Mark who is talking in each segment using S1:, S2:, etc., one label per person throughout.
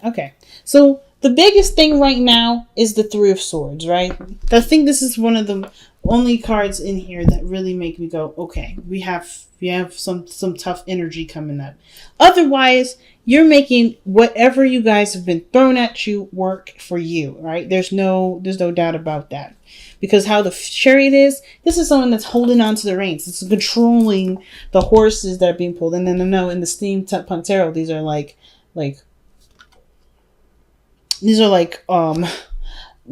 S1: Okay. So the biggest thing right now is the Three of Swords, right? I think this is one of the only cards in here that really make me go, okay, we have some tough energy coming up. Otherwise, you're making whatever you guys have been thrown at you work for you, right? There's no doubt about that. Because how the chariot is, this is someone that's holding on to the reins. It's controlling the horses that are being pulled. And then no, in the steampunk tarot, like these are like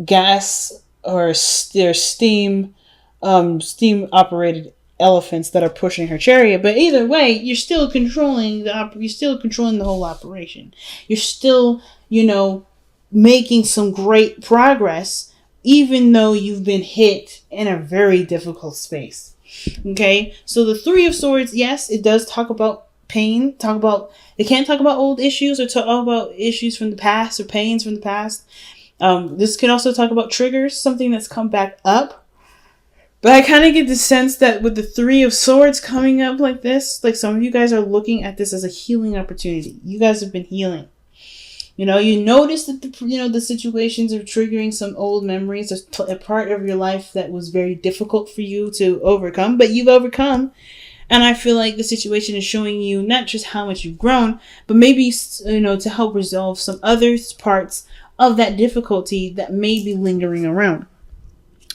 S1: gas or they're steam operated elephants that are pushing her chariot. But either way, you're still controlling the whole operation. You're still, making some great progress even though you've been hit in a very difficult space. Okay? So the Three of Swords, yes, it does talk about pain, it can't talk about old issues or talk about issues from the past or pains from the past. This can also talk about triggers, something that's come back up. But I kind of get the sense that with the Three of Swords coming up like this, like some of you guys are looking at this as a healing opportunity. You guys have been healing. You notice that the situations are triggering some old memories. There's a part of your life that was very difficult for you to overcome, but you've overcome. And I feel like the situation is showing you not just how much you've grown, but maybe, to help resolve some other parts of that difficulty that may be lingering around.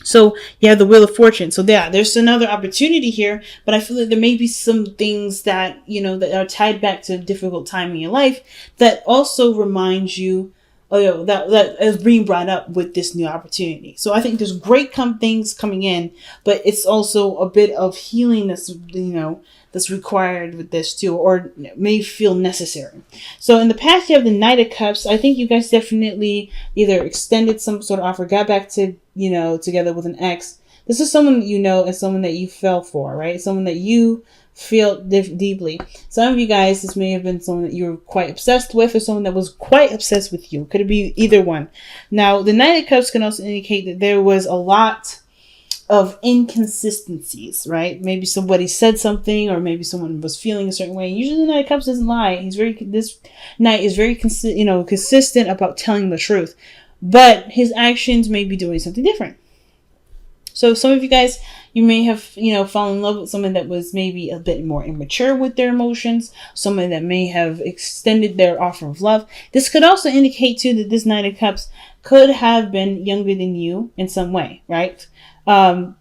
S1: So you have the Wheel of Fortune. So there's another opportunity here, but I feel like there may be some things that, that are tied back to a difficult time in your life that also reminds you, that is being brought up with this new opportunity. So I think there's great things coming in, but it's also a bit of healing that's required with this too, or may feel necessary. So in the past, you have the Knight of Cups. I think you guys definitely either extended some sort of offer, got back to, together with an ex. This is someone that you know and someone that you fell for, right? Someone that you feel deeply. Some of you guys, this may have been someone that you were quite obsessed with, or someone that was quite obsessed with you. Could it be either one? Now, the Knight of Cups can also indicate that there was a lot of inconsistencies, right? Maybe somebody said something, or maybe someone was feeling a certain way. Usually, the Knight of Cups doesn't lie. This knight is very consistent about telling the truth, but his actions may be doing something different. So some of you guys, you may have, fallen in love with someone that was maybe a bit more immature with their emotions, someone that may have extended their offer of love. This could also indicate too that this Knight of Cups could have been younger than you in some way, right? But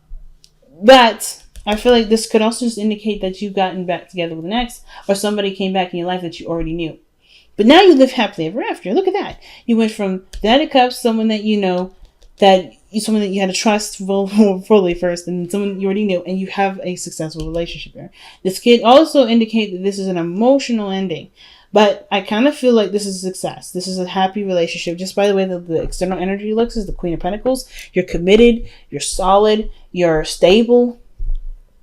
S1: I feel like this could also just indicate that you've gotten back together with an ex, or somebody came back in your life that you already knew. But now you live happily ever after. Look at that. You went from the Knight of Cups, someone that someone that you had to trust fully first, and someone you already knew, and you have a successful relationship there. This could also indicate that this is an emotional ending. But I kind of feel like this is a success. This is a happy relationship. Just by the way the external energy looks is the Queen of Pentacles. You're committed. You're solid. You're stable.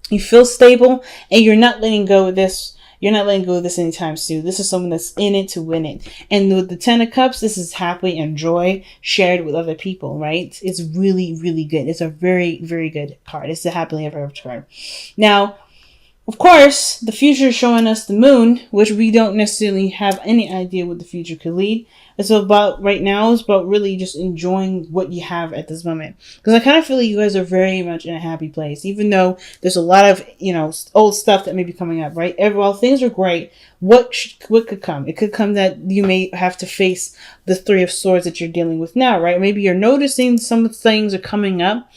S1: You feel stable. And you're not letting go of this. You're not letting go of this anytime soon. This is someone that's in it to win it. And with the Ten of Cups, this is happily and joy shared with other people, right? It's really, really good. It's a very, very good card. It's a happily ever after card. Now, of course, the future is showing us the moon, which we don't necessarily have any idea what the future could lead. It's about right now, it's about really just enjoying what you have at this moment. Because I kind of feel like you guys are very much in a happy place, even though there's a lot of, old stuff that may be coming up, right? While things are great, what could come? It could come that you may have to face the Three of Swords that you're dealing with now, right? Maybe you're noticing some things are coming up.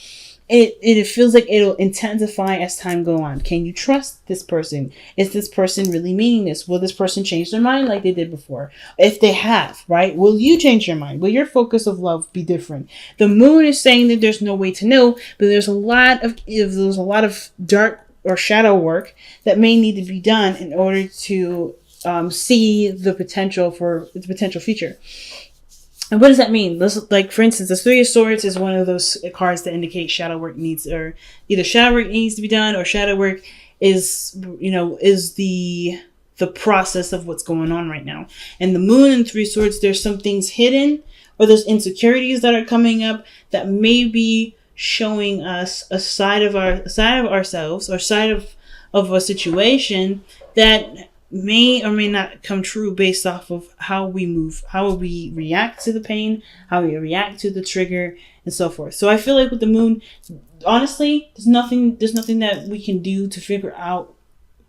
S1: It feels like it'll intensify as time go on. Can you trust this person? Is this person really meaning this? Will this person change their mind like they did before? If they have, right? Will you change your mind? Will your focus of love be different? The moon is saying that there's no way to know, but there's a lot of dark or shadow work that may need to be done in order to see the potential for the potential future. And what does that mean? Like, for instance, the Three of Swords is one of those cards that indicate shadow work needs, or either shadow work needs to be done, or shadow work is the process of what's going on right now. And the moon and Three Swords, there's some things hidden, or there's insecurities that are coming up that may be showing us a side of ourselves, or side of a situation that may or may not come true based off of how we move, how we react to the pain, how we react to the trigger, and so forth. So I feel like with the moon, honestly, there's nothing that we can do to figure out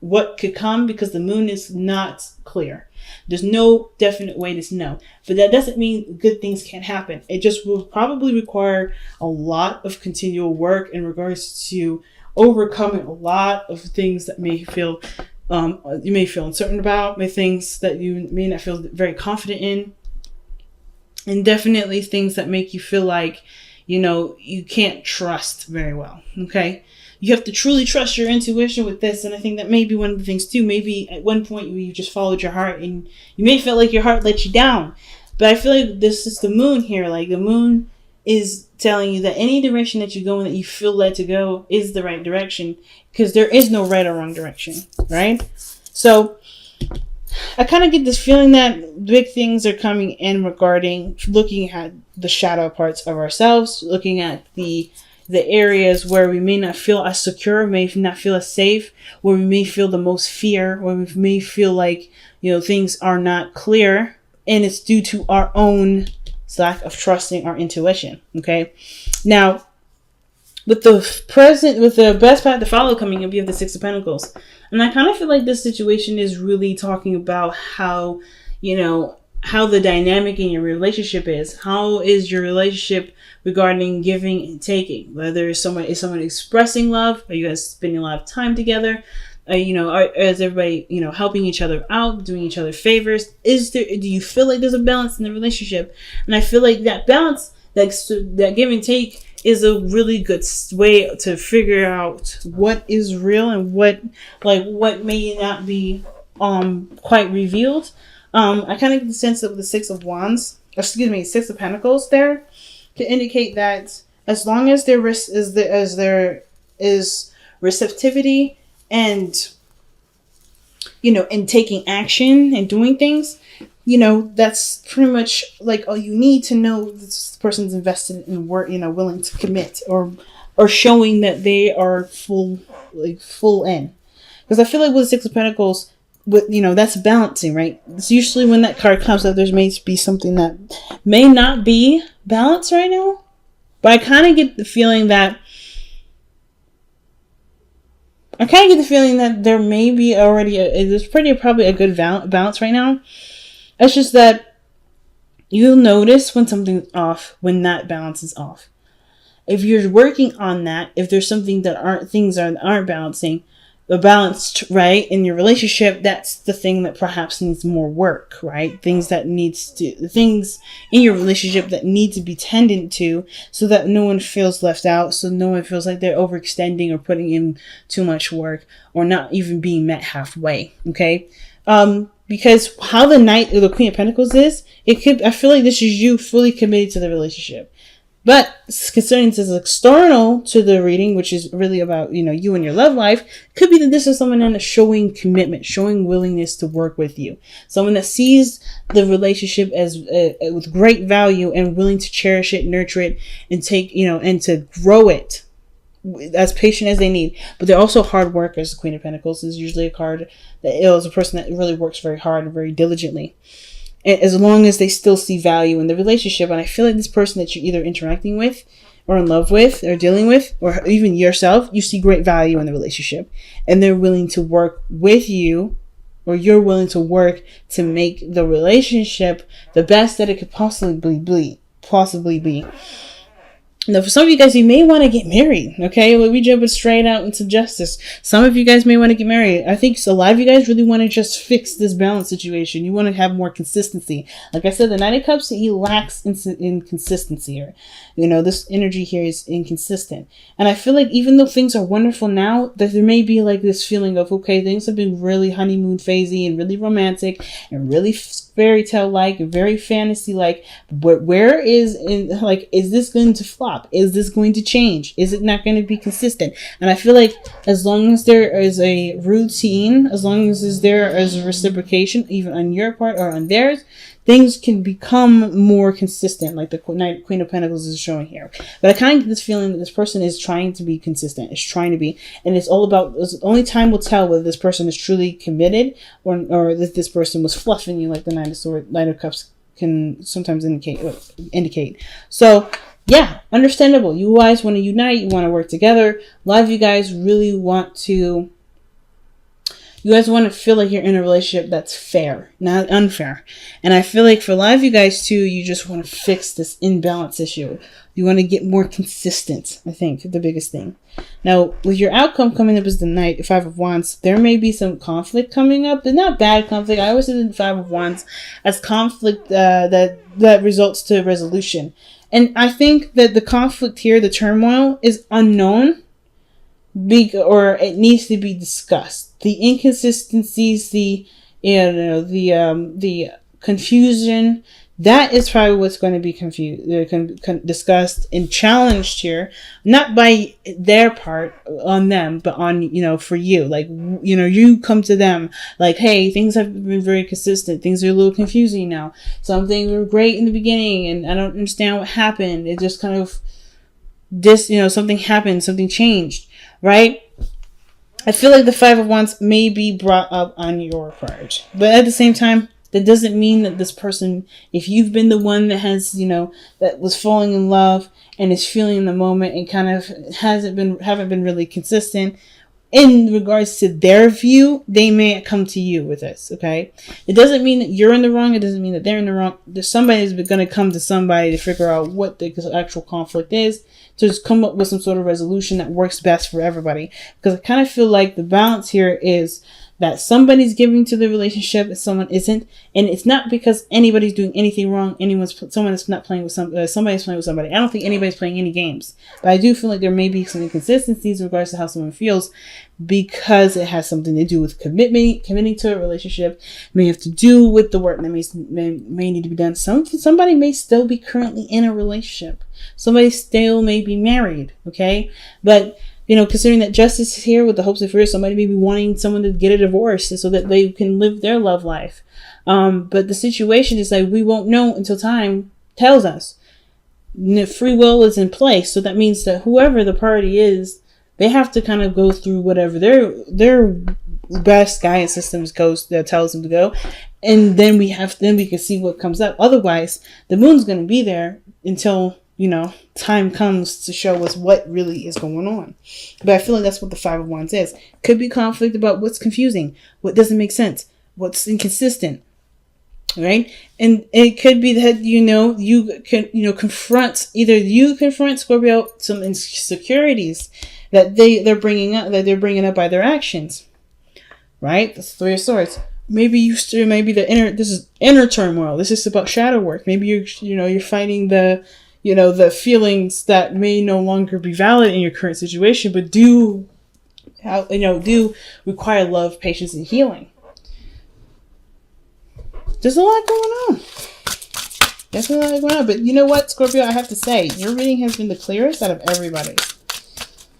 S1: what could come, because the moon is not clear. There's no definite way to know. But that doesn't mean good things can't happen. It just will probably require a lot of continual work in regards to overcoming a lot of things that may feel you may feel uncertain about, things that you may not feel very confident in, and definitely things that make you feel like, you can't trust very well. Okay. You have to truly trust your intuition with this. And I think that may be one of the things too. Maybe at one point you just followed your heart and you may feel like your heart let you down. But I feel like this is the moon here. Like the moon is telling you that any direction that you go in that you feel led to go is the right direction, because there is no right or wrong direction, right? So I kind of get this feeling that big things are coming in regarding looking at the shadow parts of ourselves, looking at the areas where we may not feel as secure, may not feel as safe, where we may feel the most fear, where we may feel like, things are not clear, and it's due to our own lack of trusting our intuition. Okay. Now, with the best path to follow coming up, you have the Six of Pentacles. And I kind of feel like this situation is really talking about how, how the dynamic in your relationship is. How is your relationship regarding giving and taking? Whether is someone expressing love? Are you guys spending a lot of time together? Is everybody, helping each other out, doing each other favors? Do you feel like there's a balance in the relationship? And I feel like that balance, that give and take, is a really good way to figure out what is real and what may not be quite revealed. I kind of get the sense that with the Six of Pentacles there, to indicate that as long as there is receptivity and and taking action and doing things, that's pretty much like all you need to know this person's invested in work, willing to commit, or showing that they are full in. Because I feel like with the Six of Pentacles, that's balancing, right? It's usually when that card comes up, there's may be something that may not be balanced right now. But I kind of get the feeling that there may be already there's probably a good balance right now. It's just that you'll notice when something's off, when that balance is off. If you're working on that, if there's something that aren't balancing, balanced right in your relationship, that's the thing that perhaps needs more work, right? Things in your relationship that need to be tended to, so that no one feels left out, so no one feels like they're overextending or putting in too much work, or not even being met halfway. Okay. Because how the Knight or the Queen of Pentacles is, I feel like this is you fully committed to the relationship. But concerning this external to the reading, which is really about, you and your love life, could be that this is someone that's showing commitment, showing willingness to work with you. Someone that sees the relationship as with great value and willing to cherish it, nurture it, and take, and to grow it as patient as they need. But they're also hard workers. The Queen of Pentacles is usually a card that is a person that really works very hard and very diligently. As long as they still see value in the relationship. And I feel like this person that you're either interacting with, or in love with, or dealing with, or even yourself, you see great value in the relationship, and they're willing to work with you, or you're willing to work to make the relationship the best that it could possibly be. Now, for some of you guys, you may want to get married, okay? Well, we jumping straight out into justice. Some of you guys may want to get married. I think a lot of you guys really want to just fix this balance situation. You want to have more consistency. Like I said, the Knight of Cups, he lacks in consistency here. This energy here is inconsistent. And I feel like even though things are wonderful now, that there may be like this feeling of, okay, things have been really honeymoon phasey and really romantic and really fairy tale like, very fantasy like, but where is this going to flop? Is this going to change? Is it not going to be consistent? And I feel like as long as there is a routine, as long as there is a reciprocation, even on your part or on theirs, things can become more consistent, like the Queen of Pentacles is showing here. But I kind of get this feeling that this person is trying to be consistent. It's trying to be, and it's all about, only time will tell whether this person is truly committed or that this person was fluffing you, like the Knight of Cups can sometimes indicate. So yeah, understandable. You guys want to unite. You want to work together. A lot of you guys really want to. You guys want to feel like you're in a relationship that's fair, not unfair. And I feel like for a lot of you guys too, you just want to fix this imbalance issue. You want to get more consistent, I think, the biggest thing. Now, with your outcome coming up as the Knight, 5 of Wands, there may be some conflict coming up, but not bad conflict. I always see the 5 of Wands as conflict that results to resolution. And I think that the conflict here, the turmoil, is unknown, or it needs to be discussed. The inconsistencies, the confusion, that is probably what's going to be discussed and challenged here, not by their part on them, but on, for you. Like, you come to them like, hey, things have been very consistent. Things are a little confusing now. Some things were great in the beginning and I don't understand what happened. It just kind of, something happened, something changed, right? I feel like the 5 of Wands may be brought up on your part. But at the same time, that doesn't mean that this person, if you've been the one that has, that was falling in love and is feeling the moment and kind of haven't been really consistent in regards to their view, they may come to you with this, okay? It doesn't mean that you're in the wrong. It doesn't mean that they're in the wrong. Somebody's going to come to somebody to figure out what the actual conflict is, to just come up with some sort of resolution that works best for everybody. Because I kind of feel like the balance here is that somebody's giving to the relationship and someone isn't. And it's not because anybody's doing anything wrong. Somebody's playing with somebody. I don't think anybody's playing any games. But I do feel like there may be some inconsistencies in regards to how someone feels, because it has something to do with committing to a relationship. It may have to do with the work that may need to be done. Somebody may still be currently in a relationship. Somebody still may be married, okay? But considering that justice is here with the hopes and fears, somebody may be wanting someone to get a divorce so that they can live their love life. But the situation is like, we won't know until time tells us. Free will is in place. So that means that whoever the party is, they have to kind of go through whatever their best guidance systems tells them to go. And then we can see what comes up. Otherwise, the moon's going to be there until time comes to show us what really is going on. But I feel like that's what the 5 of Wands is. Could be conflict about what's confusing, what doesn't make sense, what's inconsistent, right? And it could be that, you can, confront Scorpio some insecurities that they're bringing up by their actions, right? That's the 3 of Swords. Maybe this is inner turmoil. This is about shadow work. Maybe you're fighting the feelings that may no longer be valid in your current situation, but do require love, patience, and healing. There's a lot going on. But you know what, Scorpio? I have to say, your reading has been the clearest out of everybody.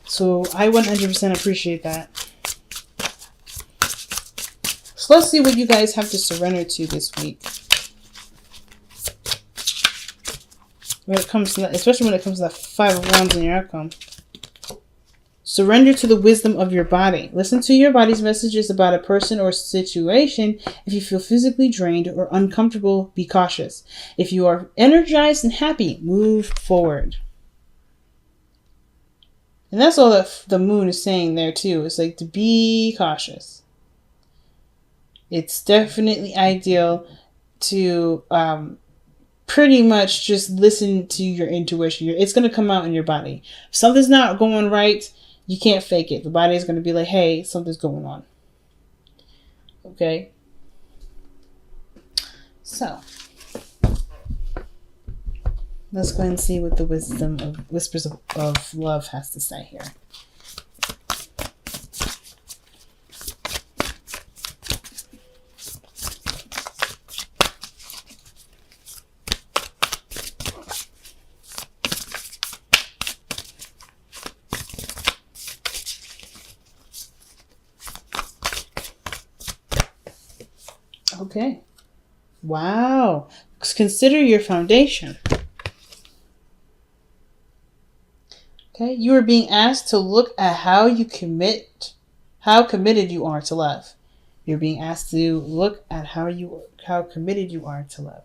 S1: So I 100% appreciate that. So let's see what you guys have to surrender to this week. Especially when it comes to the 5 of Wands in your outcome. Surrender to the wisdom of your body. Listen to your body's messages about a person or situation. If you feel physically drained or uncomfortable, be cautious. If you are energized and happy, move forward. And that's all that the moon is saying there too. It's like to be cautious. It's definitely ideal to pretty much just listen to your intuition. It's going to come out in your body. If something's not going right, you can't fake it. The body is going to be like, hey, something's going on. Okay? So, let's go ahead and see what the wisdom of Whispers of Love has to say here. Okay. Wow. consider your foundation. Okay, you are being asked to look at how committed you are to love. You're being asked to look at how committed you are to love.